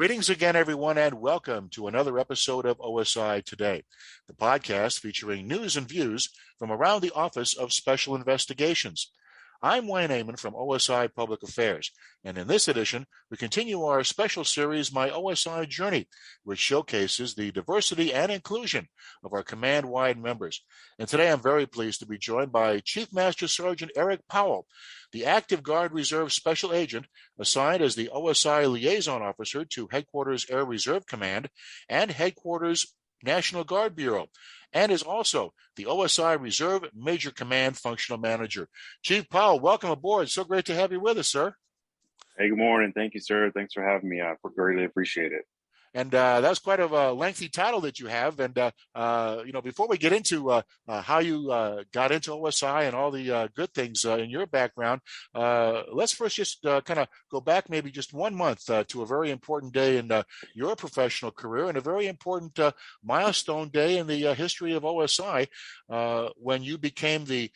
Greetings again, everyone, and welcome to another episode of OSI Today, the podcast featuring news and views from around the Office of Special Investigations. I'm Wayne Amon from OSI Public Affairs, and in this edition, we continue our special series, My OSI Journey, which showcases the diversity and inclusion of our command-wide members. And today I'm very pleased to be joined by Chief Master Sgt. Erik Powell, the Active Guard Reserve Special Agent assigned as the OSI Liaison Officer to Headquarters Air Reserve Command and Headquarters National Guard Bureau, and is also the OSI Reserve Major Command Functional Manager. Chief Powell, welcome aboard. So great to have you with us, sir. Hey, good morning. Thank you, sir. Thanks for having me. I greatly appreciate it. And that's quite a lengthy title that you have. And, before we get into how you got into OSI and all the good things in your background, let's first just kind of go back maybe just 1 month to a very important day in your professional career and a very important milestone day in the history of OSI when you became the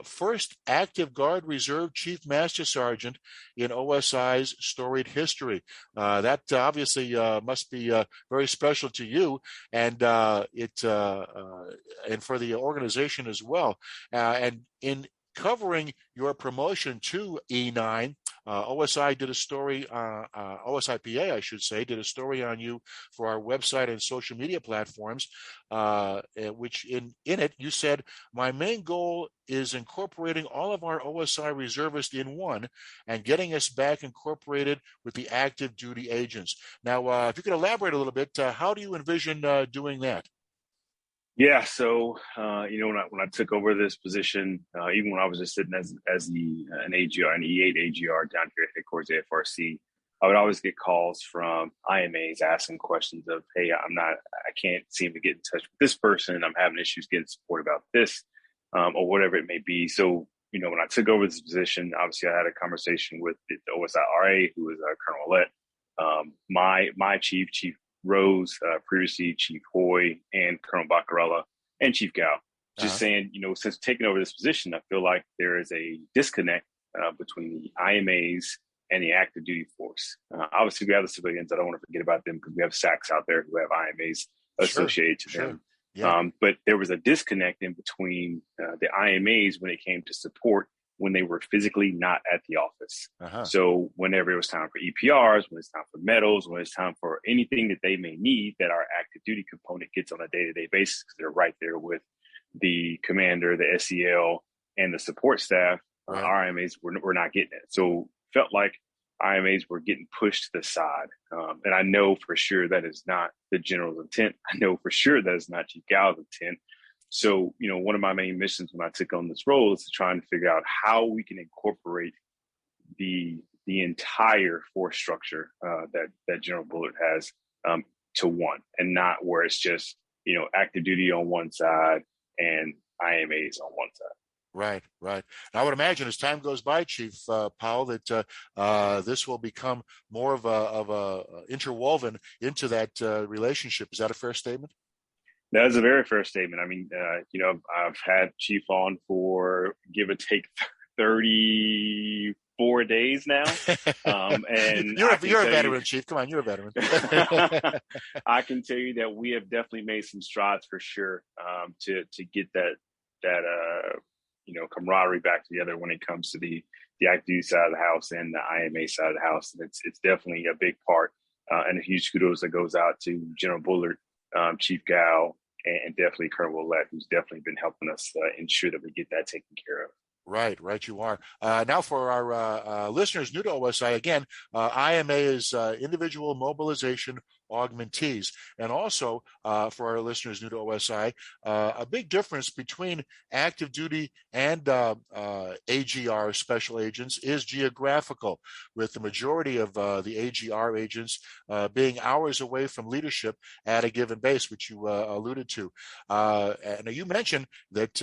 first Active Guard Reserve Chief Master Sergeant in OSI's storied history. That obviously must be very special to you, and and for the organization as well. And in covering your promotion to E9, OSI did a story, OSIPA, I should say, did a story on you for our website and social media platforms, which in it you said, my main goal is incorporating all of our OSI reservists in one and getting us back incorporated with the active duty agents. Now, if you could elaborate a little bit, how do you envision doing that? Yeah, so when I took over this position, even when I was just sitting as an AGR, an E8 AGR down here at headquarters AFRC, I would always get calls from IMAs asking questions of, hey, I can't seem to get in touch with this person. I'm having issues getting support about this, or whatever it may be. So, when I took over this position, obviously I had a conversation with the OSI RA, who is Colonel Ouellette, my Chief Rose, previously Chief Hoy, and Colonel Baccarella, and Chief Gao. Just saying, since taking over this position, I feel like there is a disconnect between the IMAs and the active duty force. Obviously, we have the civilians. I don't want to forget about them because we have SACs out there who have IMAs associated to them. Yeah. But there was a disconnect in between the IMAs when it came to support when they were physically not at the office. So whenever it was time for EPRs, when it's time for medals, when it's time for anything that they may need that our active duty component gets on a day-to-day basis, because they're right there with the commander, the SEL, and the support staff, our IMAs were not getting it. So felt like IMAs were getting pushed to the side. And I know for sure that is not the general's intent. I know for sure that is not Chief Gao's intent. So, one of my main missions when I took on this role is to try and figure out how we can incorporate the entire force structure that General Bullard has to one, and not where it's just, active duty on one side and IMAs on one side. Right. And I would imagine as time goes by, Chief Powell, that this will become more of a interwoven into that relationship. Is that a fair statement? That is a very fair statement. I mean, I've had Chief on for give or take 34 days now. And you're a veteran, Chief. Come on, you're a veteran. I can tell you that we have definitely made some strides for sure to get that camaraderie back together when it comes to the active duty side of the house and the IMA side of the house. And it's definitely a big part and a huge kudos that goes out to General Bullard, Chief Gao, and definitely Colonel Ouellette, who's definitely been helping us ensure that we get that taken care of. Right, you are. Now for our listeners new to OSI, again, IMA is individual mobilization augmentees. And also, for our listeners new to OSI, a big difference between active duty and AGR special agents is geographical, with the majority of the AGR agents being hours away from leadership at a given base, which you alluded to. And you mentioned that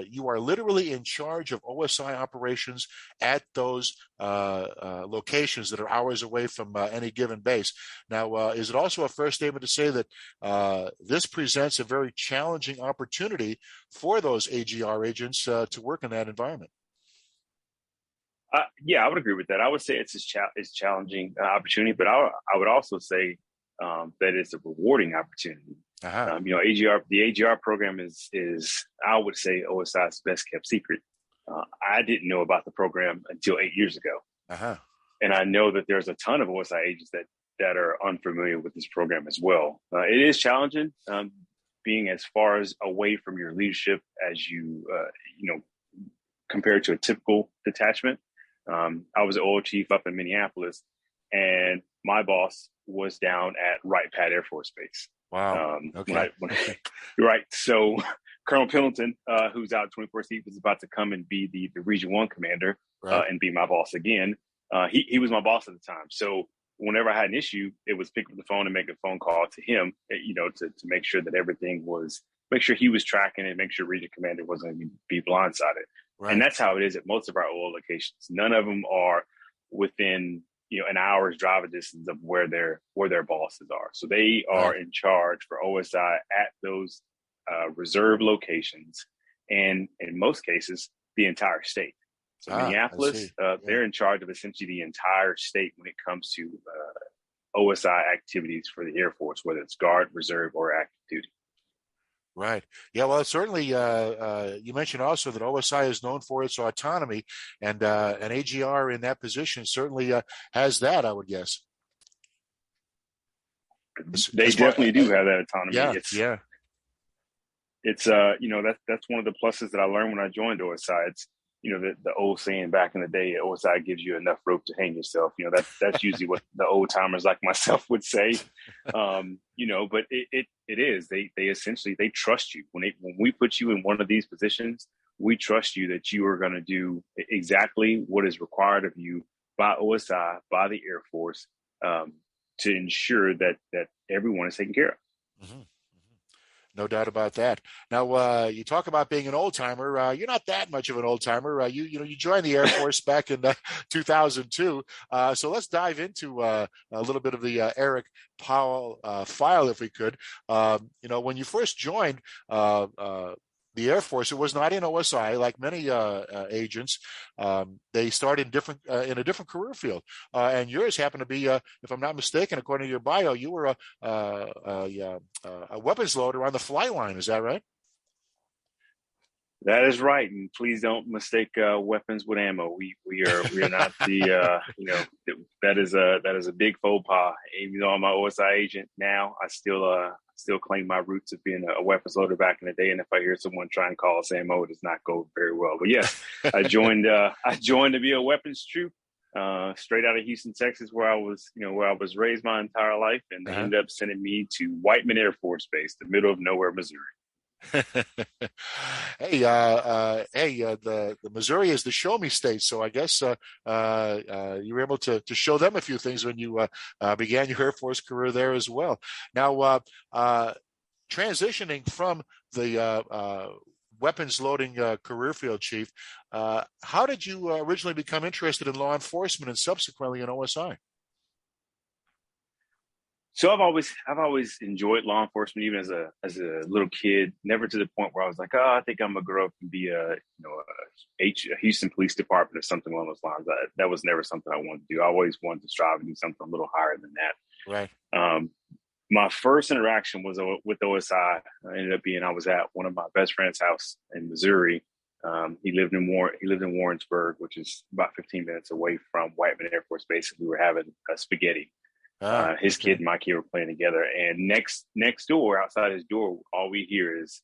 you are literally in charge of OSI operations at those locations that are hours away from any given base. Now, is it also a fair statement to say that this presents a very challenging opportunity for those AGR agents to work in that environment? Yeah, I would agree with that. I would say it's challenging opportunity, but I would also say that it's a rewarding opportunity. Uh-huh. The AGR program is I would say OSI's best kept secret. I didn't know about the program until 8 years ago, Uh-huh. and I know that there's a ton of OSI agents that are unfamiliar with this program as well. It is challenging, being as far as away from your leadership as compared to a typical detachment. I was an oil chief up in Minneapolis, and my boss was down at Wright Pat Air Force Base. Wow. Okay. You're right. So Colonel Pendleton, who's out 24/7, was about to come and be the Region 1 commander Right. and be my boss again. He was my boss at the time. So whenever I had an issue, it was pick up the phone and make a phone call to him, to make sure that make sure he was tracking it, make sure Region Commander wasn't going to be blindsided. And Right. that's how it is at most of our oil locations. None of them are within an hour's driving distance of where their bosses are. So they are Right. in charge for OSI at those reserve locations, and in most cases, the entire state. So I Minneapolis, see. Yeah. they're in charge of essentially the entire state when it comes to OSI activities for the Air Force, whether it's Guard, Reserve, or active duty. Right. Yeah. Well, certainly, you mentioned also that OSI is known for its autonomy, and an AGR in that position certainly has that, I would guess. They definitely do have that autonomy. Yeah. Yeah. It's that's one of the pluses that I learned when I joined OSI. It's the old saying back in the day, OSI gives you enough rope to hang yourself. That's usually what the old timers like myself would say. But it is they essentially they trust you when we put you in one of these positions. We trust you that you are going to do exactly what is required of you by OSI, by the Air Force, to ensure that everyone is taken care of. Mm-hmm. No doubt about that. Now, you talk about being an old timer. You're not that much of an old timer. You joined the Air Force back in 2002. So let's dive into a little bit of the Erik Powell file, if we could. When you first joined the Air Force, it was not in OSI like many agents. They started in a different career field, and yours happened to be, if I'm not mistaken, according to your bio, you were a weapons loader on the fly line. Is that right? That is right, and please don't mistake weapons with ammo. We are not the that is a big faux pas. Even though I'm an OSI agent now, I still claim my roots of being a weapons loader back in the day. And if I hear someone try and call us ammo, it does not go very well. But yes, I joined to be a weapons troop straight out of Houston, Texas, where I was raised my entire life, and they ended up sending me to Whiteman Air Force Base, the middle of nowhere, Missouri. Hey, the Missouri is the show me state, so I guess you were able to show them a few things when you began your Air Force career there as well. Now, transitioning from the weapons loading career field chief, how did you originally become interested in law enforcement and subsequently in OSI? So I've always enjoyed law enforcement, even as a little kid. Never to the point where I was like, oh, I think I'm gonna grow up and be a Houston Police Department or something along those lines. That was never something I wanted to do. I always wanted to strive and do something a little higher than that. Right. My first interaction was with OSI. Ended up being I was at one of my best friend's house in Missouri. He lived in Warrensburg, which is about 15 minutes away from Whiteman Air Force Base, and we were having spaghetti. His kid and my kid were playing together, and next door, outside his door, all we hear is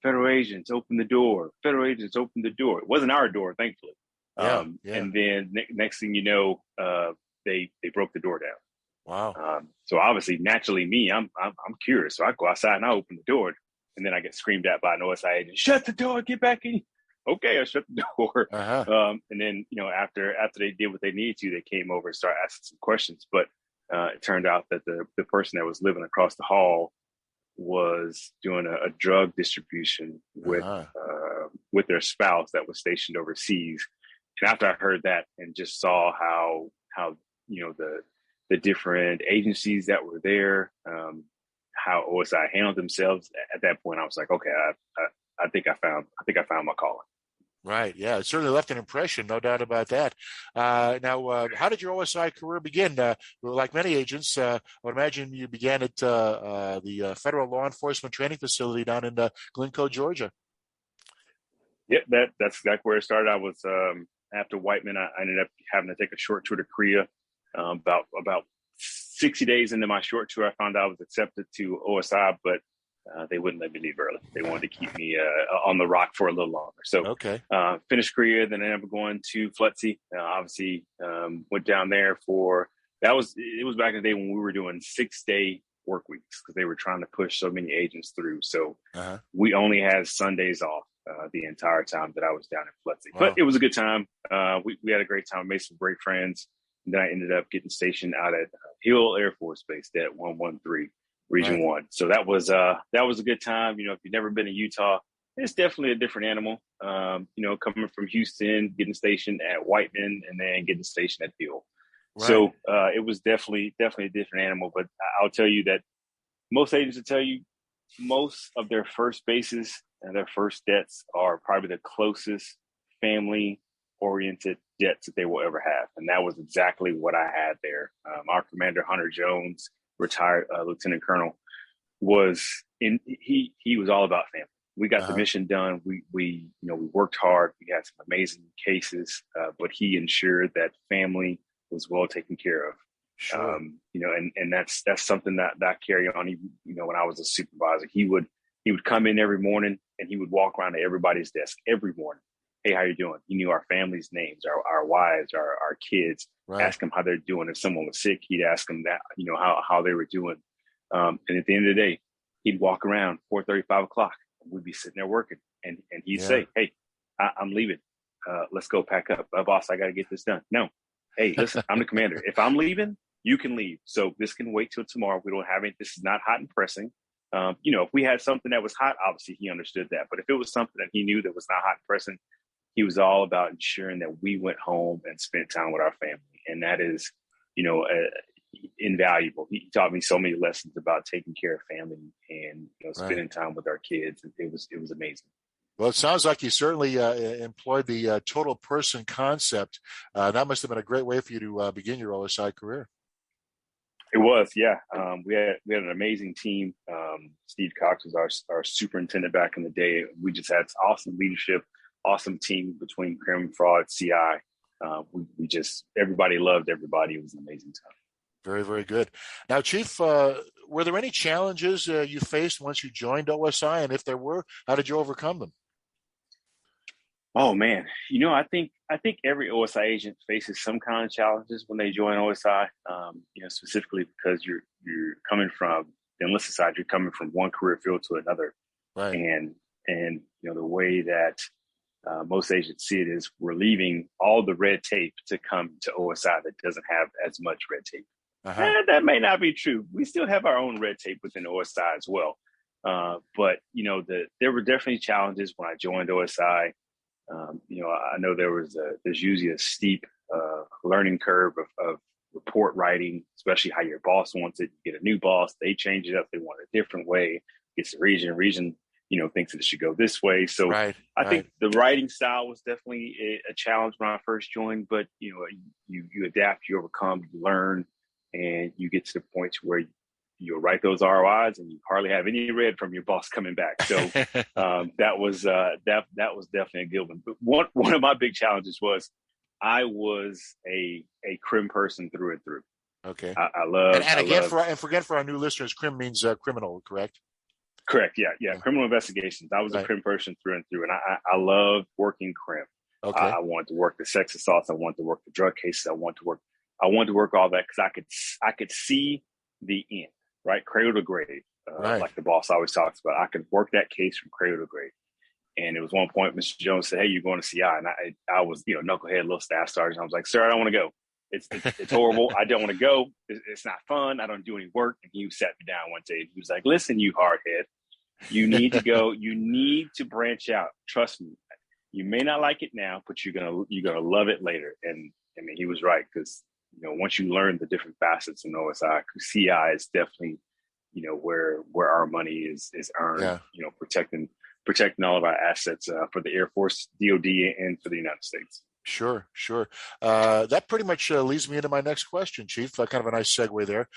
federal agents open the door, federal agents open the door. It wasn't our door, thankfully. Yeah. And then next thing you know, they broke the door down. Wow. So obviously, naturally, me, I'm curious, so I go outside and I open the door, and then I get screamed at by an OSI agent, "Shut the door, get back in." Okay, I shut the door. And then after they did what they needed to, they came over and started asking some questions, but it turned out that the person that was living across the hall was doing a drug distribution with their spouse that was stationed overseas. And after I heard that and just saw how the different agencies that were there, how OSI handled themselves, at that point I was like, okay, I think I found my calling. Right. Yeah. It certainly left an impression, no doubt about that. Now, how did your OSI career begin? Well, like many agents, I would imagine you began at the Federal Law Enforcement Training Facility down in Glencoe, Georgia. Yeah, that's exactly where it started. I was after Whiteman, I ended up having to take a short tour to Korea. About 60 days into my short tour, I found out I was accepted to OSI, but they wouldn't let me leave early. They wanted to keep me on the rock for a little longer. So Okay. finished Korea, then ended up going to FLETC. Obviously, went down there for it was back in the day when we were doing 6-day work weeks because they were trying to push so many agents through. So we only had Sundays off the entire time that I was down in FLETC. Wow. But it was a good time. We had a great time, made some great friends. And then I ended up getting stationed out at Hill Air Force Base at 113. Region 1. So that was a good time. You know, if you've never been to Utah, it's definitely a different animal. You know, coming from Houston, getting stationed at Whiteman, and then getting stationed at Hill. Right. So it was definitely a different animal. But I'll tell you that most agents will tell you most of their first bases and their first debts are probably the closest family-oriented debts that they will ever have. And that was exactly what I had there. Our commander, Hunter Jones, retired lieutenant colonel, he was all about family. We got the mission done. We worked hard. We had some amazing cases, but he ensured that family was well taken care of. Sure. You know, and that's something that I carry on. Even, you know, when I was a supervisor, he would come in every morning and he would walk around to everybody's desk every morning. Hey, how you doing? He knew our family's names, our wives, our kids. Right. Ask them how they're doing. If someone was sick, he'd ask them that, you know, how they were doing. And at the end of the day, he'd walk around 4:30, 5 o'clock. We'd be sitting there working, and he'd say, "Hey, I'm leaving. Let's go pack up. Boss, I got to get this done." No, hey, listen, I'm the commander. If I'm leaving, you can leave. So this can wait till tomorrow. We don't have it. This is not hot and pressing. You know, if we had something that was hot, obviously he understood that. But if it was something that he knew that was not hot and pressing, he was all about ensuring that we went home and spent time with our family. And that is, you know, invaluable. He taught me so many lessons about taking care of family and, you know, spending time with our kids. It was amazing. Well, it sounds like you certainly employed the total person concept. That must have been a great way for you to begin your OSI career. It was, yeah. We had an amazing team. Steve Cox was our superintendent back in the day. We just had awesome leadership, awesome team between Crim, Fraud, CI. Everybody loved everybody. It was an amazing time. Very, very good. Now, Chief, were there any challenges you faced once you joined OSI? And if there were, how did you overcome them? Oh man, you know, I think every OSI agent faces some kind of challenges when they join OSI. You know, specifically because you're coming from the enlisted side, you're coming from one career field to another, right? And you know, the way that most agents see it is we're leaving all the red tape to come to OSI that doesn't have as much red tape. That may not be true. We still have our own red tape within OSI as well. But you know, there were definitely challenges when I joined OSI. You know, I know there's usually a steep learning curve of report writing, especially how your boss wants it. You get a new boss, they change it up, they want it a different way. It's the region, you know, thinks it should go this way. So I think the writing style was definitely a challenge when I first joined, but you know, you adapt, you overcome, you learn, and you get to the point where you'll write those ROIs and you hardly have any red from your boss coming back. So that was definitely a good one. But one of my big challenges was I was a crim person through and through. Okay. I love for our new listeners, crim means criminal, correct? Correct. Yeah. Criminal investigations. I was a crim person through and through, and I loved working crim. Okay. I wanted to work the sex assaults. I wanted to work the drug cases. I wanted to work all that because I could see the end. Right, cradle to grave, like the boss always talks about. I could work that case from cradle to grave. And it was one point, Mr. Jones said, "Hey, you're going to CI," and I was, you know, knucklehead, little staff sergeant. I was like, "Sir, I don't want to go. It's horrible. I don't want to go. It's not fun. I don't do any work." And he sat me down one day and he was like, "Listen, you hardhead, you need to go. You need to branch out. Trust me. You may not like it now, but you're gonna love it later." And I mean, he was right because, you know, once you learn the different facets in OSI, CI is definitely, you know, where our money is earned, you know, protecting protecting all of our assets for the Air Force, DoD, and for the United States. Sure, sure. That pretty much leads me into my next question, Chief. Kind of a nice segue there.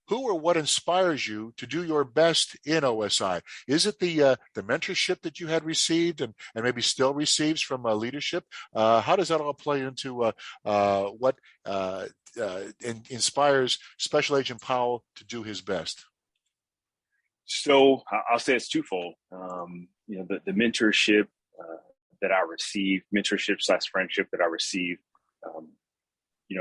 Who or what inspires you to do your best in OSI? Is it the mentorship that you had received and maybe still receives from leadership? How does that all play into what inspires Special Agent Powell to do his best? So I'll say it's twofold. The mentorship that I received, mentorship/friendship that I received,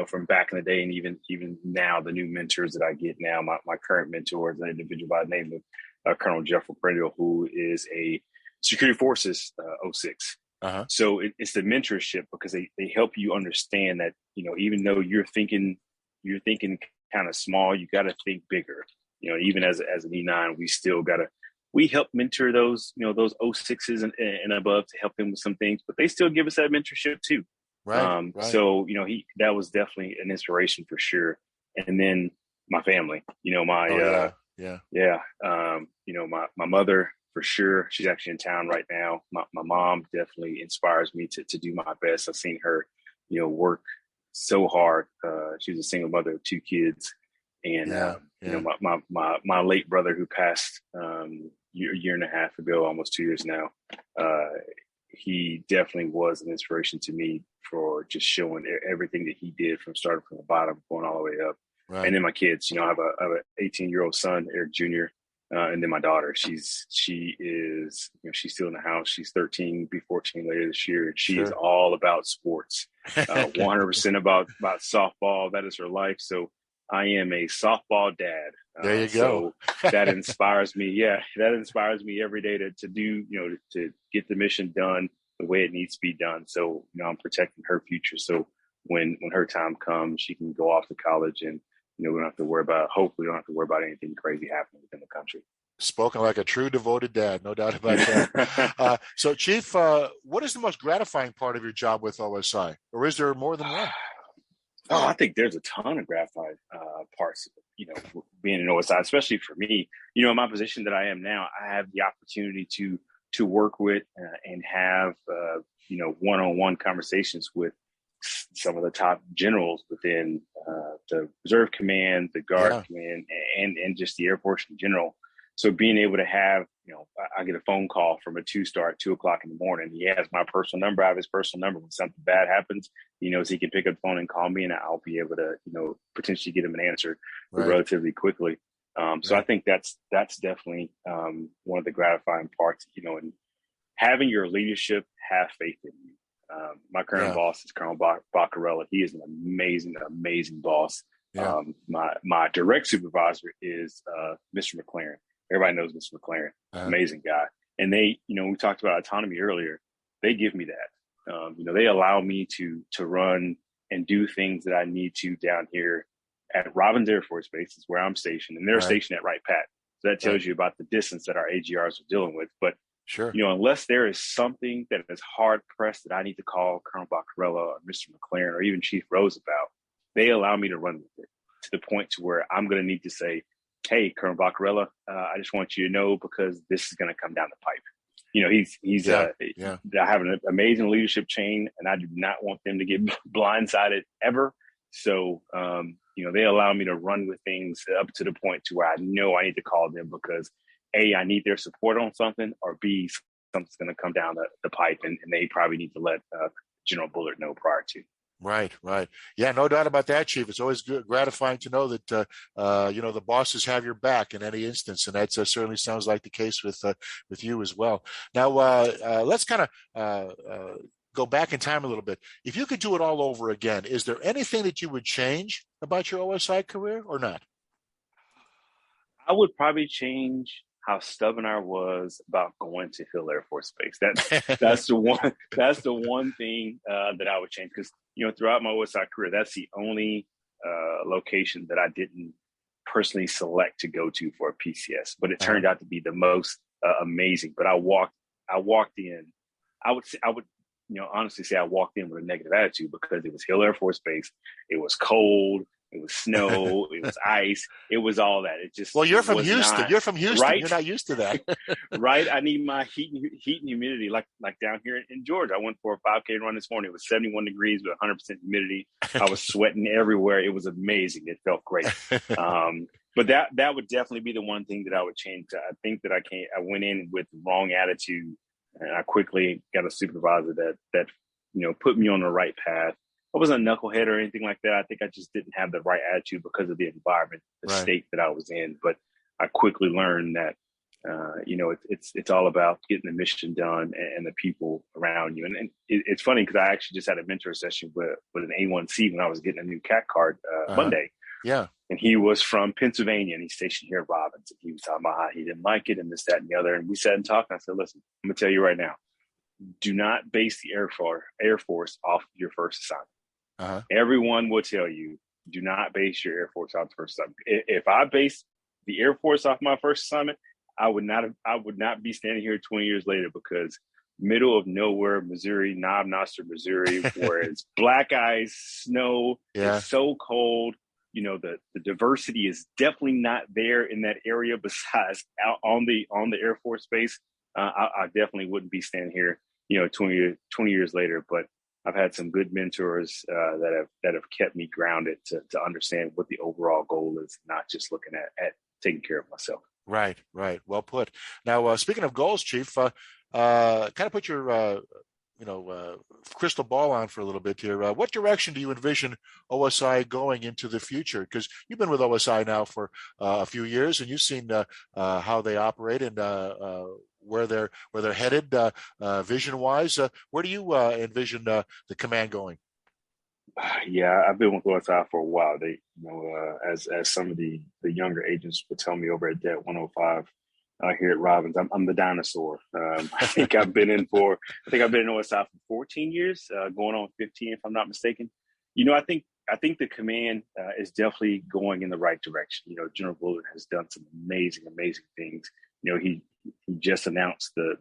from back in the day, and even now, the new mentors that I get now. My current mentor is an individual by the name of Colonel Jeffrey Prendle, who is a Security Forces 06. Uh-huh. So it's the mentorship, because they help you understand that, even though you're thinking kind of small, you got to think bigger. Even as an E9, we help mentor those 06s and above to help them with some things, but they still give us that mentorship too. Right. So, that was definitely an inspiration for sure. And then my family, my mother, for sure. She's actually in town right now. My mom definitely inspires me to do my best. I've seen her, work so hard. She's a single mother of 2 kids. And, my late brother, who passed a year and a half ago, almost 2 years now, he definitely was an inspiration to me for just showing everything that he did, from starting from the bottom, going all the way up. Right. And then my kids, I have an 18-year-old son, Erik Jr., and then my daughter. She is, she's still in the house. She's 13, be 14 later this year. And she is all about sports, 100% about softball. That is her life. So I am a softball dad. There you go. So that inspires me. Yeah, that inspires me every day to do, to get the mission done the way it needs to be done. So, I'm protecting her future. So when her time comes, she can go off to college, and, we don't have to worry about, hopefully we don't have to worry about anything crazy happening within the country. Spoken like a true devoted dad, no doubt about that. So, Chief, what is the most gratifying part of your job with OSI? Or is there more than one? Oh, I think there's a ton of gratifying parts, being an OSI, especially for me. In my position that I am now, I have the opportunity to work with and have, one-on-one conversations with some of the top generals within the Reserve Command, the Guard Command, and just the Air Force in general. So being able to have, I get a phone call from a 2-star at 2:00 in the morning. He has my personal number. I have his personal number. When something bad happens, he knows he can pick up the phone and call me, and I'll be able to, potentially get him an answer relatively quickly. So I think that's definitely one of the gratifying parts, and having your leadership have faith in you. My current boss is Colonel Baccarella. He is an amazing boss. Yeah. My direct supervisor is Mr. McLaren. Everybody knows Mr. McLaren. Amazing guy. And they, we talked about autonomy earlier. They give me that. They allow me to run and do things that I need to down here at Robins Air Force Base, is where I'm stationed, and they're stationed at Wright Pat. So that tells you about the distance that our AGRs are dealing with. But unless there is something that is hard pressed that I need to call Colonel Baccarella or Mr. McLaren or even Chief Rose about, they allow me to run with it to the point to where I'm going to need to say, hey, Colonel Baccarella, I just want you to know, because this is going to come down the pipe. He's I have an amazing leadership chain, and I do not want them to get blindsided ever. So, they allow me to run with things up to the point to where I know I need to call them, because A, I need their support on something, or B, something's going to come down the pipe, and they probably need to let General Bullard know prior to. Right. Yeah, no doubt about that, Chief. It's always gratifying to know that, the bosses have your back in any instance. And that certainly sounds like the case with you as well. Now, let's kind of go back in time a little bit. If you could do it all over again, is there anything that you would change about your OSI career or not? I would probably change how stubborn I was about going to Hill Air Force Base. That's the one thing that I would change, because throughout my OSI career, that's the only location that I didn't personally select to go to for a PCS, but it turned out to be the most amazing. But I walked in. I would honestly say I walked in with a negative attitude, because it was Hill Air Force Base. It was cold. it was snow, it was ice, it was all that. It just Well, you're it from was Houston. not You're from Houston. You're right. not used to that. Right. I need my heat and humidity like down here in Georgia. I went for a 5K run this morning. It was 71 degrees with 100% humidity. I was sweating everywhere. It was amazing. It felt great. But that would definitely be the one thing that I would change. I think that I went in with the wrong attitude, and I quickly got a supervisor that put me on the right path. I wasn't a knucklehead or anything like that. I think I just didn't have the right attitude because of the environment, the Right. state that I was in. But I quickly learned that it's all about getting the mission done and the people around you. And it's funny because I actually just had a mentor session with an A1C when I was getting a new CAT card Monday. Yeah. And he was from Pennsylvania, and he's stationed here at Robbins. And he was talking about how he didn't like it and this, that, and the other. And we sat and talked. And I said, listen, I'm going to tell you right now, do not base the Air Force off your first assignment. Everyone will tell you, do not base your Air Force off the first assignment. If I base the Air Force off my first assignment, I would not be standing here 20 years later, because middle of nowhere, Missouri, Knob Noster, Missouri, where it's black ice, snow, it's so cold. The diversity is definitely not there in that area. Besides out on the Air Force Base, I definitely wouldn't be standing here, 20 years later. But I've had some good mentors that have kept me grounded to understand what the overall goal is, not just looking at taking care of myself. Right. Well put. Now, speaking of goals, Chief, kind of put your crystal ball on for a little bit here. What direction do you envision OSI going into the future? Because you've been with OSI now for a few years, and you've seen how they operate and where they're headed vision wise. Where do you envision the command going? Yeah, I've been with OSI for a while. They, as some of the younger agents would tell me over at Det 105 here at Robbins, I'm the dinosaur. I think I've been in OSI for 14 years, going on 15 if I'm not mistaken. I think the command is definitely going in the right direction. General Bullard has done some amazing things. He just announced the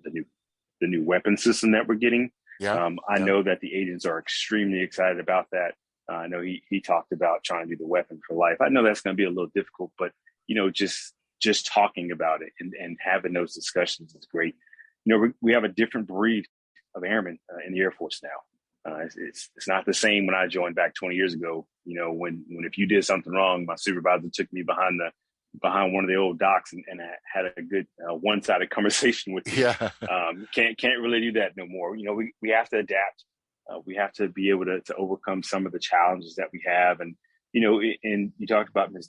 new weapon system that we're getting. I know that the agents are extremely excited about that. I know he talked about trying to do the weapon for life. I know that's going to be a little difficult, but just talking about it and having those discussions is great. We have a different breed of airmen in the Air Force now. It's not the same when I joined back 20 years ago. When if you did something wrong, my supervisor took me behind one of the old docks and had a good one-sided conversation with you. Can't really do that no more. We have to adapt. We have to be able to overcome some of the challenges that we have. And, and you talked about Ms.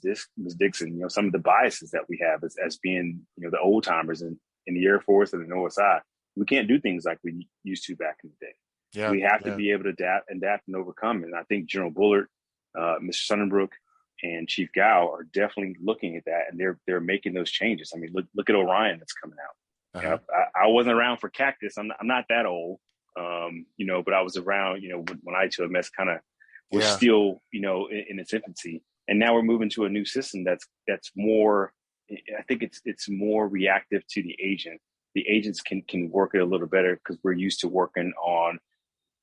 Dixon, some of the biases that we have as being, the old timers in the Air Force and in OSI. We can't do things like we used to back in the day. We have to be able to adapt and overcome. And I think General Bullard, Mr. Sonnenbrook, and Chief Gow are definitely looking at that, and they're making those changes. I mean, look at Orion that's coming out. I wasn't around for Cactus. I'm not that old, but I was around, when I2MS kind of was still, in its infancy, and now we're moving to a new system that's more. I think it's more reactive to the agent. The agents can work it a little better because we're used to working on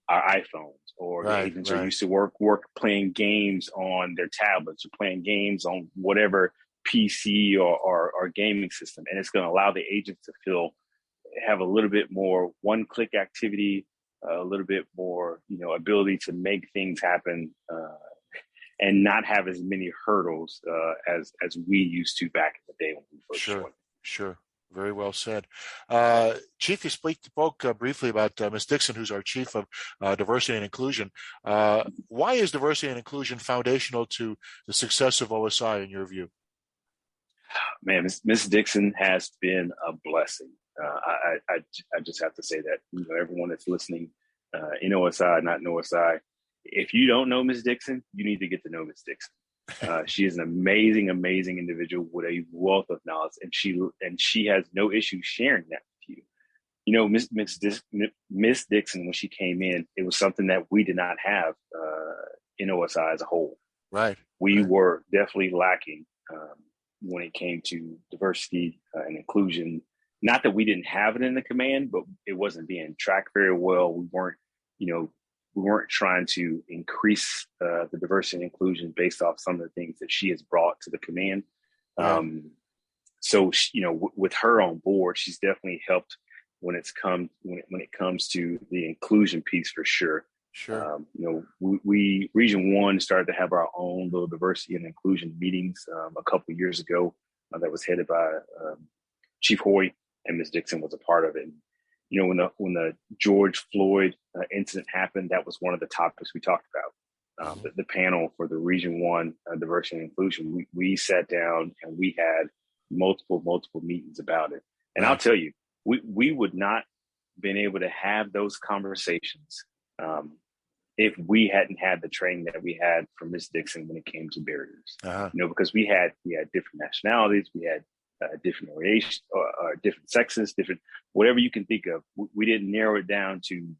our iPhones, or the agents are used to work playing games on their tablets or playing games on whatever PC or gaming system. And it's going to allow the agents to have a little bit more one-click activity, a little bit more, ability to make things happen and not have as many hurdles as we used to back in the day when we first joined. Sure. Very well said. Chief, you spoke briefly about Ms. Dixon, who's our Chief of Diversity and Inclusion. Why is diversity and inclusion foundational to the success of OSI in your view? Man, Ms. Dixon has been a blessing. I just have to say that, everyone that's listening in OSI, not in OSI, if you don't know Ms. Dixon, you need to get to know Ms. Dixon. She is an amazing individual with a wealth of knowledge, and she has no issue sharing that with you. Miss Dixon, when she came in, it was something that we did not have in OSI as a whole. We were definitely lacking when it came to diversity and inclusion. Not that we didn't have it in the command, but it wasn't being tracked very well. We weren't, we weren't trying to increase the diversity and inclusion based off some of the things that she has brought to the command. Right. So with her on board, she's definitely helped when it comes to the inclusion piece for sure. Sure. We Region 1 started to have our own little diversity and inclusion meetings a couple of years ago that was headed by Chief Hoy, and Ms. Dixon was a part of it. And, when the George Floyd incident happened, that was one of the topics we talked about. The panel for the Region 1 diversity and inclusion, we sat down and we had multiple meetings about it. And Right. I'll tell you, we would not been able to have those conversations if we hadn't had the training that we had from Ms. Dixon when it came to barriers. Because we had different nationalities, we had different orientation, or different sexes, different whatever you can think of. We didn't narrow it down to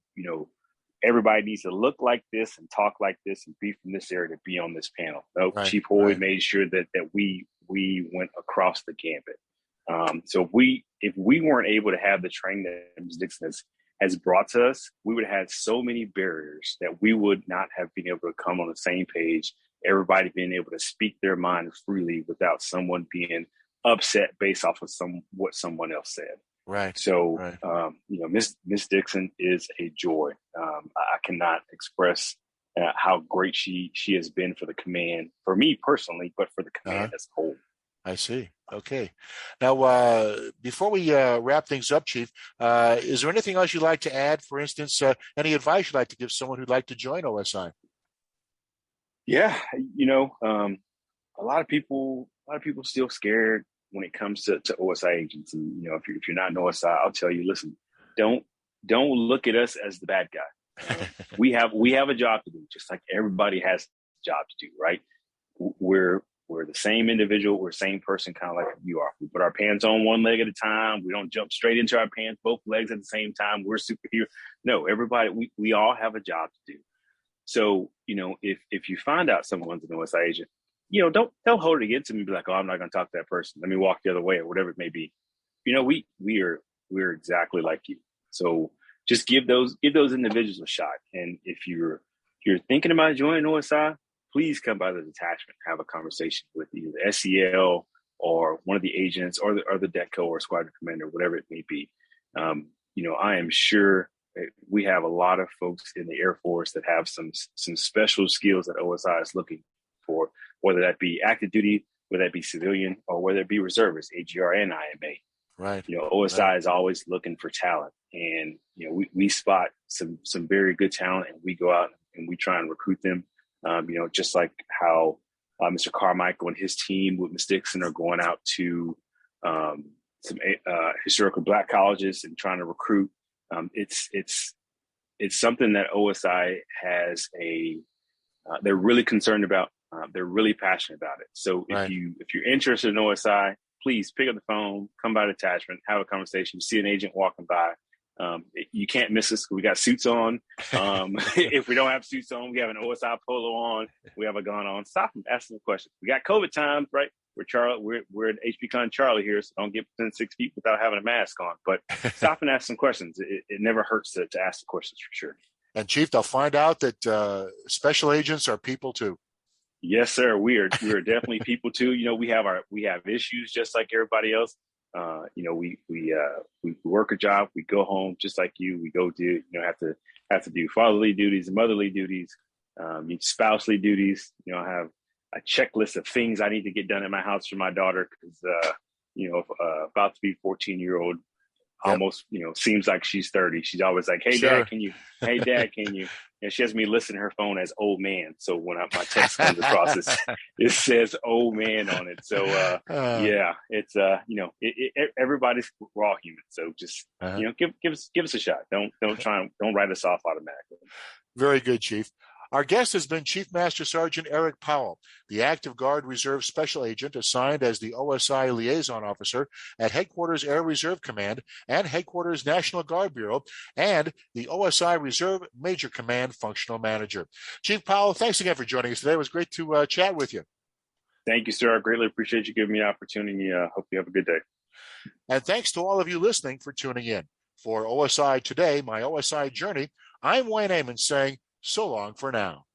everybody needs to look like this and talk like this and be from this area to be on this panel. No, Right. Chief Hoy Right. made sure that we went across the gambit. So if we weren't able to have the training that Ms. Dixon has brought to us, we would have had so many barriers that we would not have been able to come on the same page, everybody being able to speak their mind freely without someone being upset based off of what someone else said. Right. So, Right. Miss Dixon is a joy. I cannot express how great she has been for the command, for me personally, but for the command as a whole. I see. Okay. Now, before we wrap things up, Chief, is there anything else you'd like to add? For instance, any advice you'd like to give someone who'd like to join OSI? Yeah, a lot of people still scared when it comes to OSI agents. And if you're not an OSI, I'll tell you, listen, don't look at us as the bad guy. We have a job to do, just like everybody has a job to do, right? We're the same individual. We're the same person, kind of like you are. We put our pants on one leg at a time. We don't jump straight into our pants, both legs at the same time. We're superhero. No, everybody, we all have a job to do. So, if you find out someone's an OSI agent, don't hold it against them and be like, oh, I'm not going to talk to that person. Let me walk the other way or whatever it may be. We're exactly like you. So just give those individuals a shot. And if you're thinking about joining OSI, please come by the detachment, have a conversation with either the SEL or one of the agents or the DECO or squadron commander, whatever it may be. I am sure we have a lot of folks in the Air Force that have some special skills that OSI is looking for, whether that be active duty, whether that be civilian, or whether it be reservists, AGR and IMA. Right. OSI is always looking for talent, and we spot some very good talent, and we go out and we try and recruit them. Just like how Mr. Carmichael and his team with Ms. Dixon are going out to some historical Black colleges and trying to recruit. It's something that OSI has they're really concerned about. They're really passionate about it. So Right. if you're interested in OSI, please pick up the phone, come by the attachment, have a conversation. You see an agent walking by. You can't miss us. We got suits on. If we don't have suits on, we have an OSI polo on. We have a gun on. Stop and ask them a question. We got COVID times, right? We're at HPCon Charlie here, so don't get within 6 feet without having a mask on. But stop and ask some questions. It never hurts to ask the questions for sure. And Chief, they'll find out that special agents are people too. Yes, sir. We are definitely people too. We have issues just like everybody else. We work a job, we go home just like you. We go do have to do fatherly duties and motherly duties, spousely duties. I have a checklist of things I need to get done in my house for my daughter because about to be 14-year-old. Yep. Almost, seems like she's 30. She's always like, "Hey, Sure. Dad, can you? Hey, Dad, can you?" And she has me listing her phone as "old man." So when my text comes across, it says "old man" on it. So it's everybody's, we're all human. So just give us a shot. Don't write us off automatically. Very good, Chief. Our guest has been Chief Master Sergeant Erik Powell, the Active Guard Reserve Special Agent assigned as the OSI Liaison Officer at Headquarters Air Reserve Command and Headquarters National Guard Bureau, and the OSI Reserve Major Command Functional Manager. Chief Powell, thanks again for joining us today. It was great to chat with you. Thank you, sir. I greatly appreciate you giving me the opportunity. Hope you have a good day. And thanks to all of you listening for tuning in. For OSI Today, my OSI Journey, I'm Wayne Amon saying, So long for now.